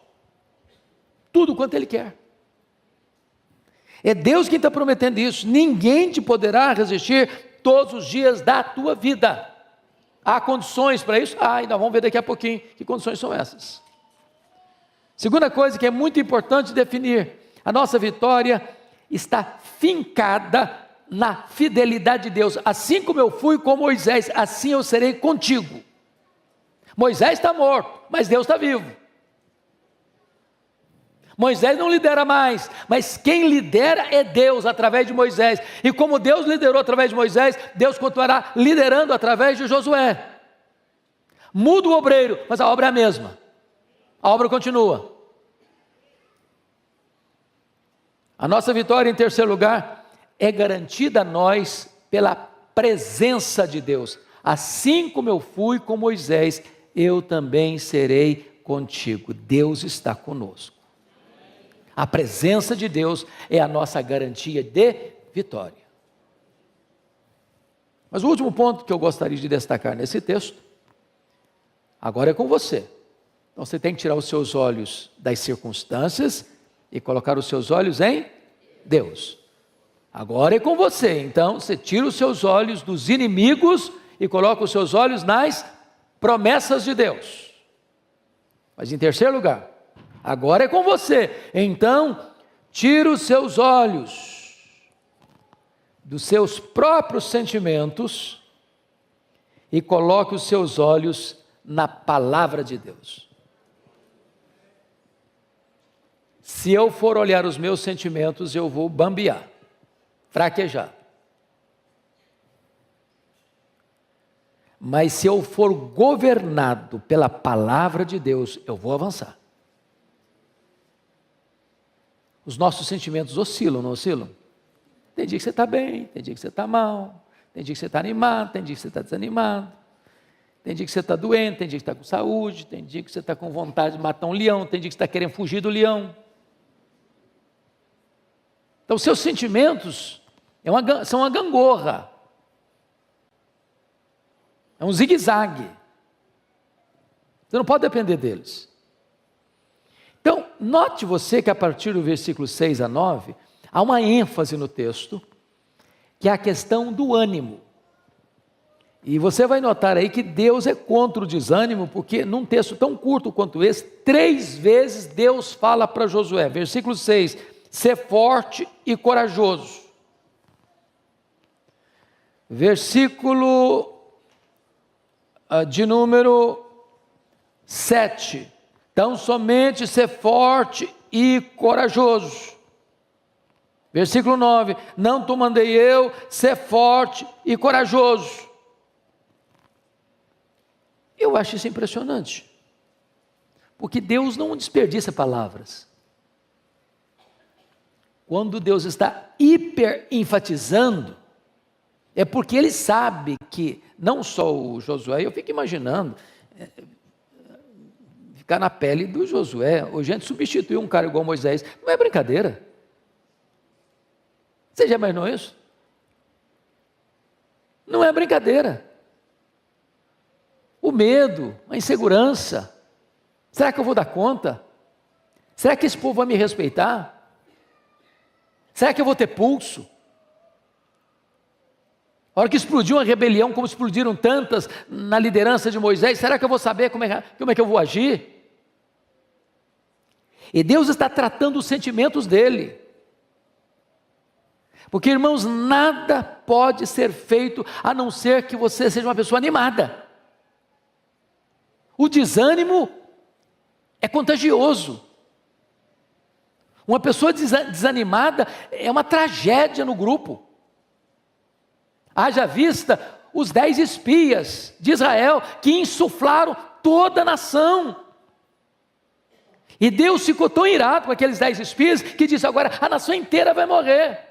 Tudo quanto Ele quer. É Deus quem está prometendo isso. Ninguém te poderá resistir todos os dias da tua vida. Há condições para isso? E nós vamos ver daqui a pouquinho que condições são essas. Segunda coisa que é muito importante definir: a nossa vitória está fincada na fidelidade de Deus. Assim como eu fui com Moisés, assim eu serei contigo. Moisés está morto, mas Deus está vivo. Moisés não lidera mais, mas quem lidera é Deus através de Moisés. E como Deus liderou através de Moisés, Deus continuará liderando através de Josué. Muda o obreiro, mas a obra é a mesma. A obra continua. A nossa vitória, em terceiro lugar, é garantida a nós pela presença de Deus. Assim como eu fui com Moisés, eu também serei contigo. Deus está conosco. A presença de Deus é a nossa garantia de vitória. Mas o último ponto que eu gostaria de destacar nesse texto, agora é com você. Então você tem que tirar os seus olhos das circunstâncias e colocar os seus olhos em Deus. Agora é com você. Então você tira os seus olhos dos inimigos e coloca os seus olhos nas promessas de Deus. Mas em terceiro lugar, agora é com você. Então tira os seus olhos dos seus próprios sentimentos e coloque os seus olhos na palavra de Deus. Se eu for olhar os meus sentimentos, eu vou bambear, fraquejar. Mas se eu for governado pela palavra de Deus, eu vou avançar. Os nossos sentimentos oscilam, não oscilam? Tem dia que você está bem, tem dia que você está mal, tem dia que você está animado, tem dia que você está desanimado, tem dia que você está doente, tem dia que está com saúde, tem dia que você está com vontade de matar um leão, tem dia que você está querendo fugir do leão. Então, seus sentimentos são uma gangorra, é um zigue-zague. Você não pode depender deles. Então, note você que a partir do versículo 6 a 9, há uma ênfase no texto, que é a questão do ânimo. E você vai notar aí que Deus é contra o desânimo, porque num texto tão curto quanto esse, 3 vezes Deus fala para Josué. Versículo 6, ser forte e corajoso. Versículo de número 7, então somente ser forte e corajoso. Versículo 9, não te mandei eu ser forte e corajoso. Eu acho isso impressionante, Porque Deus não desperdiça palavras. Quando Deus está hiper enfatizando, é porque Ele sabe que, não só o Josué, eu fico imaginando, ficar na pele do Josué, ou gente substituir um cara igual Moisés, não é brincadeira. Você já imaginou isso? Não é brincadeira. O medo, a insegurança, será que eu vou dar conta? Será que esse povo vai me respeitar? Será que eu vou ter pulso? A hora que explodiu uma rebelião, como explodiram tantas na liderança de Moisés, será que eu vou saber como é que eu vou agir? E Deus está tratando os sentimentos dele. Porque, irmãos, nada pode ser feito a não ser que você seja uma pessoa animada. O desânimo é contagioso. Uma pessoa desanimada é uma tragédia no grupo. Haja vista os 10 espias de Israel que insuflaram toda a nação. E Deus ficou tão irado com aqueles 10 espias que disse: agora a nação inteira vai morrer.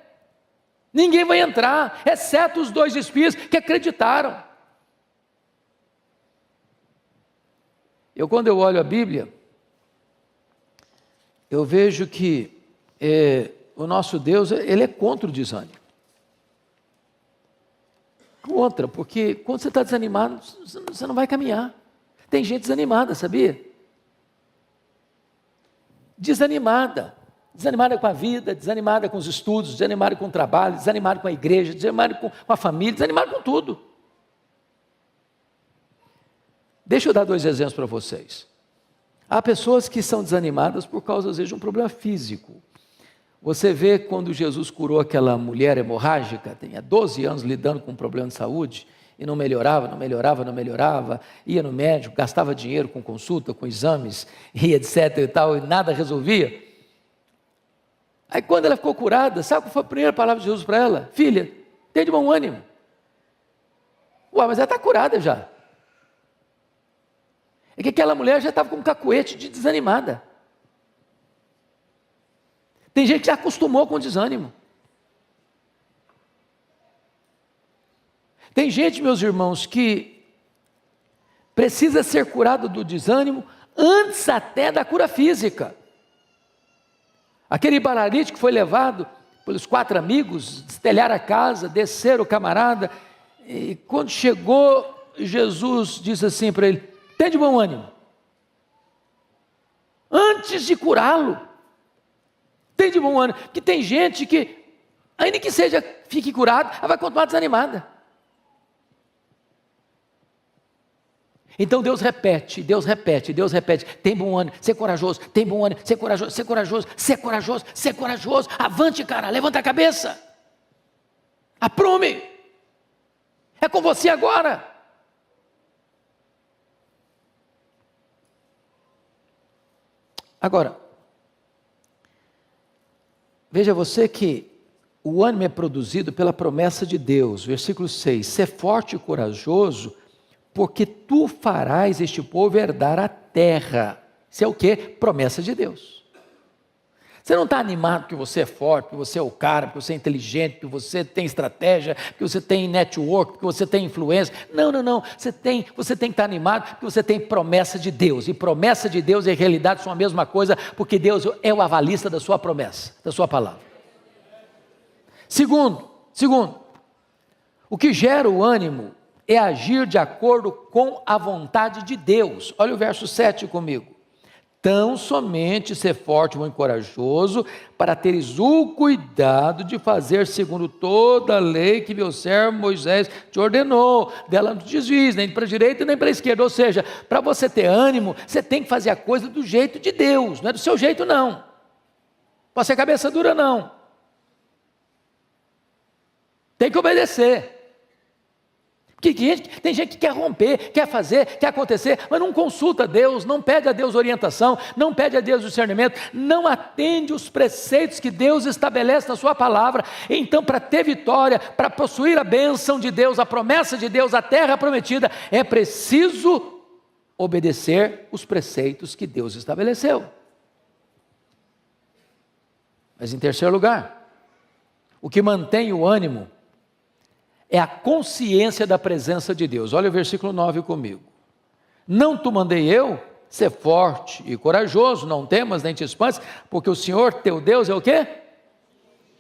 Ninguém vai entrar, exceto os 2 espias que acreditaram. Quando eu olho a Bíblia, eu vejo que o nosso Deus, Ele é contra o desânimo. Contra, porque quando você está desanimado, você não vai caminhar. Tem gente desanimada, sabia? Desanimada com a vida, desanimada com os estudos, desanimada com o trabalho, desanimada com a igreja, desanimada com a família, desanimada com tudo. Deixa eu dar 2 exemplos para vocês. Há pessoas que são desanimadas por causa, às vezes, de um problema físico. Você vê quando Jesus curou aquela mulher hemorrágica, tinha 12 anos lidando com um problema de saúde, e não melhorava, ia no médico, gastava dinheiro com consulta, com exames, e etc e tal, e nada resolvia. Aí quando ela ficou curada, sabe qual foi a primeira palavra de Jesus para ela? Filha, tem de bom ânimo. Ué, mas ela está curada já. É que aquela mulher já estava com um cacuete de desanimada. Tem gente que já acostumou com o desânimo. Tem gente, meus irmãos, que precisa ser curado do desânimo antes até da cura física. Aquele paralítico foi levado pelos 4 amigos, destelharam a casa, desceram o camarada, e quando chegou, Jesus disse assim para ele: tem de bom ânimo. Antes de curá-lo, tem de bom ânimo. Porque tem gente que, ainda que fique curado, ela vai continuar desanimada. Então Deus repete, tem bom ânimo, ser corajoso, tem bom ânimo, ser corajoso, avante, cara, levanta a cabeça, aprume, é com você agora. Agora, veja você que o ânimo é produzido pela promessa de Deus, versículo 6, ser forte e corajoso, porque tu farás este povo herdar a terra. Isso é o quê? Promessa de Deus. Você não está animado porque você é forte, porque você é o cara, porque você é inteligente, porque você tem estratégia, porque você tem network, porque você tem influência. Não. Você tem que estar animado porque você tem promessa de Deus. E promessa de Deus e realidade são a mesma coisa, porque Deus é o avalista da sua promessa, da sua palavra. Segundo, o que gera o ânimo é agir de acordo com a vontade de Deus. Olha o verso 7 comigo. Tão somente ser forte e corajoso, para teres o cuidado de fazer segundo toda a lei que meu servo Moisés te ordenou. Dela não te desvies, nem para a direita nem para a esquerda. Ou seja, para você ter ânimo, você tem que fazer a coisa do jeito de Deus, não é do seu jeito não. Pode ser cabeça dura não. Tem que obedecer. Tem gente que quer romper, quer fazer, quer acontecer, mas não consulta Deus, não pede a Deus orientação, não pede a Deus discernimento, não atende os preceitos que Deus estabelece na sua palavra. Então, para ter vitória, para possuir a bênção de Deus, a promessa de Deus, a terra prometida, é preciso obedecer os preceitos que Deus estabeleceu. Mas em terceiro lugar, o que mantém o ânimo é a consciência da presença de Deus. Olha o versículo 9 comigo. Não te mandei eu, ser forte e corajoso, não temas nem te espantes, porque o Senhor teu Deus é o quê?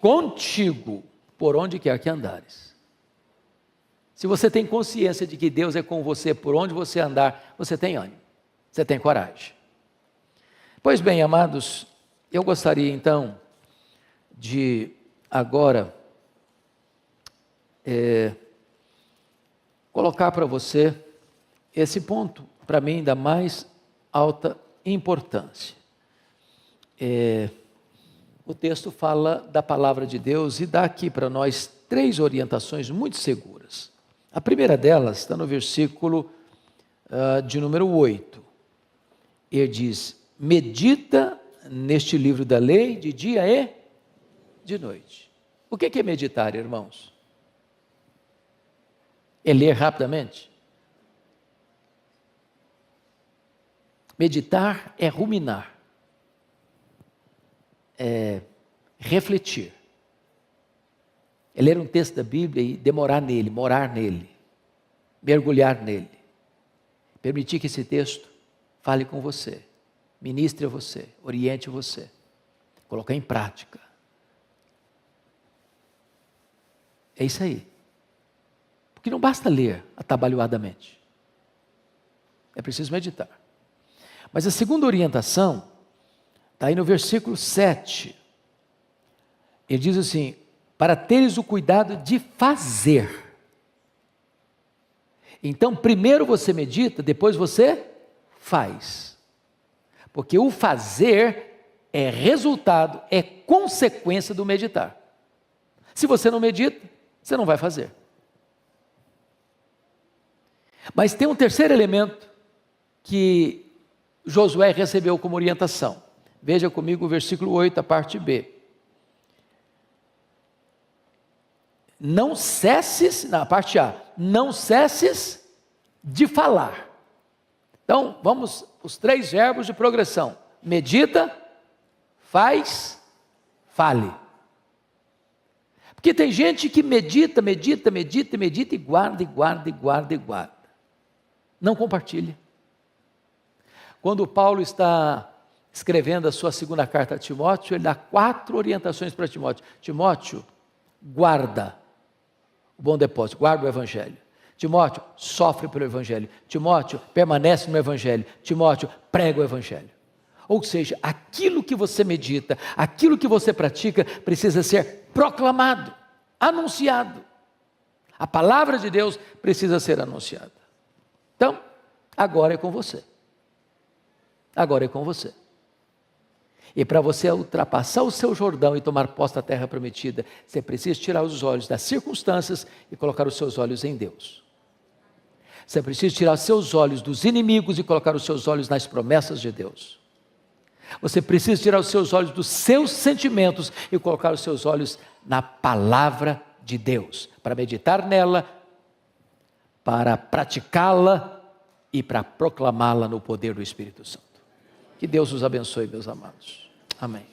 Contigo, por onde quer que andares. Se você tem consciência de que Deus é com você, por onde você andar, você tem ânimo, você tem coragem. Pois bem, amados, eu gostaria então de agora colocar para você esse ponto, para mim, da mais alta importância. O texto fala da palavra de Deus e dá aqui para nós 3 orientações muito seguras. A primeira delas está no versículo de número 8. Ele diz: medita neste livro da lei de dia e de noite. O que é meditar, irmãos? É ler rapidamente? Meditar é ruminar, é refletir, é ler um texto da Bíblia e demorar nele, morar nele, mergulhar nele, permitir que esse texto fale com você, ministre a você, oriente você, colocar em prática. É isso aí. Porque não basta ler atabalhoadamente, é preciso meditar. Mas a segunda orientação está aí no versículo 7. Ele diz assim: para teres o cuidado de fazer. Então, primeiro você medita, depois você faz. Porque o fazer é resultado, é consequência do meditar. Se você não medita, você não vai fazer. Mas tem um terceiro elemento que Josué recebeu como orientação. Veja comigo o versículo 8, a parte B. Não cesses, na parte A, não cesses de falar. Então, vamos, os 3 verbos de progressão. Medita, faz, fale. Porque tem gente que medita e guarda. Não compartilha. Quando Paulo está escrevendo a sua segunda carta a Timóteo, ele dá 4 orientações para Timóteo. Timóteo, guarda o bom depósito, guarda o Evangelho. Timóteo, sofre pelo Evangelho. Timóteo, permanece no Evangelho. Timóteo, prega o Evangelho. Ou seja, aquilo que você medita, aquilo que você pratica, precisa ser proclamado, anunciado. A palavra de Deus precisa ser anunciada. Então, agora é com você. Agora é com você. E para você ultrapassar o seu Jordão e tomar posse da terra prometida, você precisa tirar os olhos das circunstâncias e colocar os seus olhos em Deus. Você precisa tirar os seus olhos dos inimigos e colocar os seus olhos nas promessas de Deus. Você precisa tirar os seus olhos dos seus sentimentos e colocar os seus olhos na palavra de Deus, para meditar nela, para praticá-la e para proclamá-la no poder do Espírito Santo. Que Deus os abençoe, meus amados. Amém.